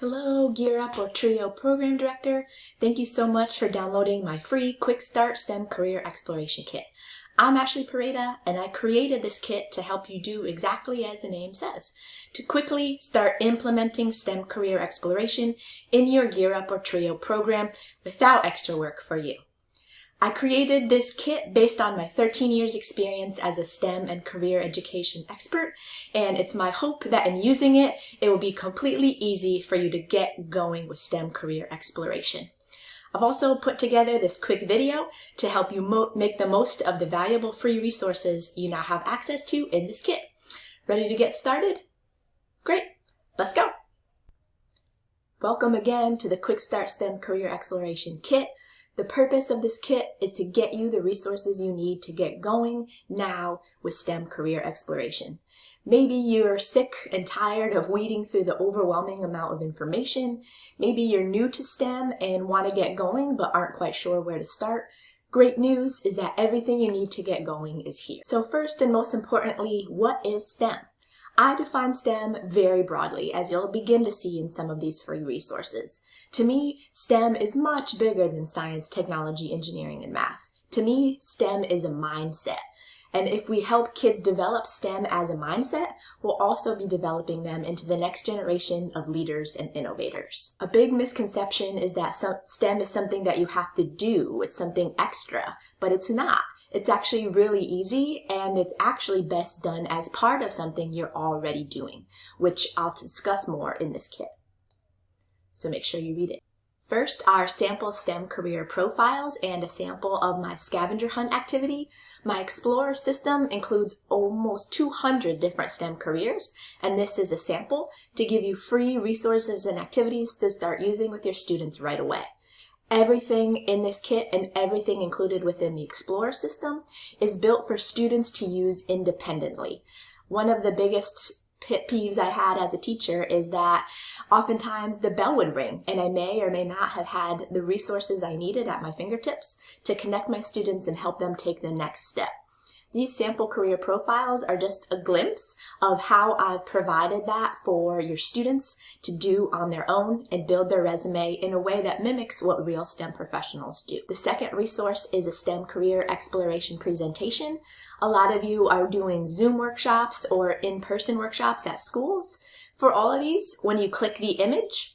Hello, Gear Up or Trio Program Director. Thank you so much for downloading my free Quick Start STEM Career Exploration Kit. I'm Ashley Pareda, and I created this kit to help you do exactly as the name says, to quickly start implementing STEM career exploration in your Gear Up or Trio program without extra work for you. I created this kit based on my 13 years experience as a STEM and career education expert, and it's my hope that in using it, it will be completely easy for you to get going with STEM career exploration. I've also put together this quick video to help you make the most of the valuable free resources you now have access to in this kit. Ready to get started? Great, let's go. Welcome again to the Quick Start STEM Career Exploration Kit. The purpose of this kit is to get you the resources you need to get going now with STEM career exploration. Maybe you're sick and tired of wading through the overwhelming amount of information. Maybe you're new to STEM and want to get going but aren't quite sure where to start. Great news is that everything you need to get going is here. So first and most importantly, what is STEM? I define STEM very broadly, as you'll begin to see in some of these free resources. To me, STEM is much bigger than science, technology, engineering, and math. To me, STEM is a mindset. And if we help kids develop STEM as a mindset, we'll also be developing them into the next generation of leaders and innovators. A big misconception is that STEM is something that you have to do. It's something extra, but it's not. It's actually really easy, and it's actually best done as part of something you're already doing, which I'll discuss more in this kit. So make sure you read it. First are sample STEM career profiles and a sample of my scavenger hunt activity. My Explorer system includes almost 200 different STEM careers, and this is a sample to give you free resources and activities to start using with your students right away. Everything in this kit and everything included within the Explorer system is built for students to use independently. One of the biggest pet peeves I had as a teacher is that oftentimes the bell would ring and I may or may not have had the resources I needed at my fingertips to connect my students and help them take the next step. These sample career profiles are just a glimpse of how I've provided that for your students to do on their own and build their resume in a way that mimics what real STEM professionals do. The second resource is a STEM career exploration presentation. A lot of you are doing Zoom workshops or in-person workshops at schools. For all of these, when you click the image,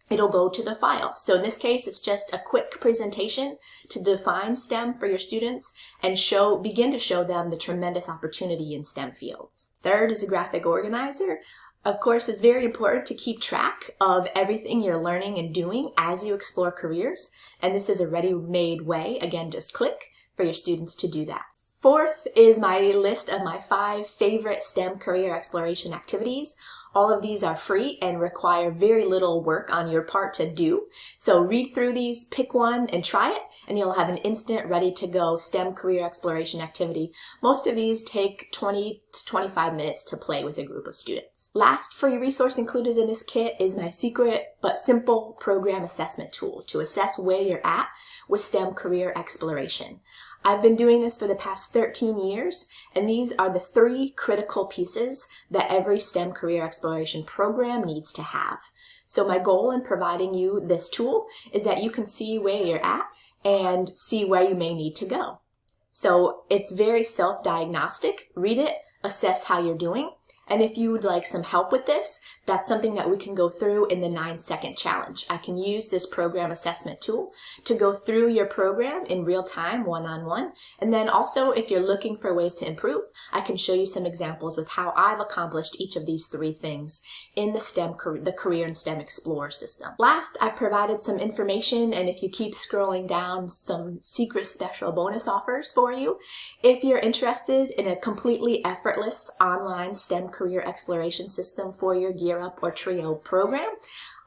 it'll go to the file. So in this case, it's just a quick presentation to define STEM for your students and begin to show them the tremendous opportunity in STEM fields. Third is a graphic organizer. Of course, it's very important to keep track of everything you're learning and doing as you explore careers. And this is a ready-made way, again, just click for your students to do that. Fourth is my list of my 5 favorite STEM career exploration activities. All of these are free and require very little work on your part to do. So read through these, pick one, and try it, and you'll have an instant, ready-to-go STEM career exploration activity. Most of these take 20 to 25 minutes to play with a group of students. Last free resource included in this kit is my secret but simple program assessment tool to assess where you're at with STEM career exploration. I've been doing this for the past 13 years, and these are the 3 critical pieces that every STEM career exploration program needs to have. So my goal in providing you this tool is that you can see where you're at and see where you may need to go. So it's very self-diagnostic. Read it, assess how you're doing, and if you would like some help with this, that's something that we can go through in the 9-second challenge. I can use this program assessment tool to go through your program in real time, one-on-one. And then also, if you're looking for ways to improve, I can show you some examples with how I've accomplished each of these 3 things in the Career and STEM Explorer system. Last, I've provided some information, and if you keep scrolling down, some secret special bonus offers for you. If you're interested in a completely effortless online STEM career exploration system for your Gear Up or Trio program,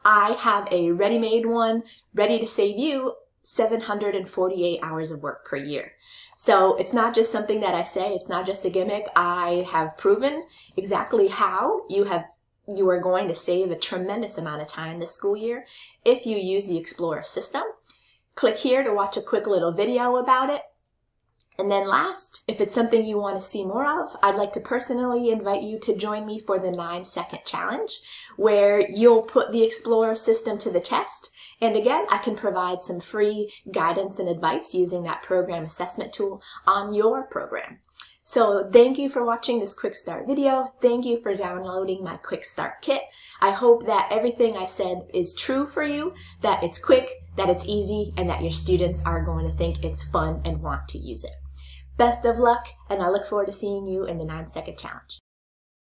I have a ready-made one ready to save you 748 hours of work per year. So it's not just something that I say, it's not just a gimmick. I have proven exactly how you are going to save a tremendous amount of time this school year if you use the Explorer system. Click here to watch a quick little video about it. And then last, if it's something you want to see more of, I'd like to personally invite you to join me for the 9-second challenge, where you'll put the Explorer system to the test. And again, I can provide some free guidance and advice using that program assessment tool on your program. So thank you for watching this Quick Start video. Thank you for downloading my Quick Start Kit. I hope that everything I said is true for you, that it's quick, that it's easy, and that your students are going to think it's fun and want to use it. Best of luck, and I look forward to seeing you in the 9-second challenge.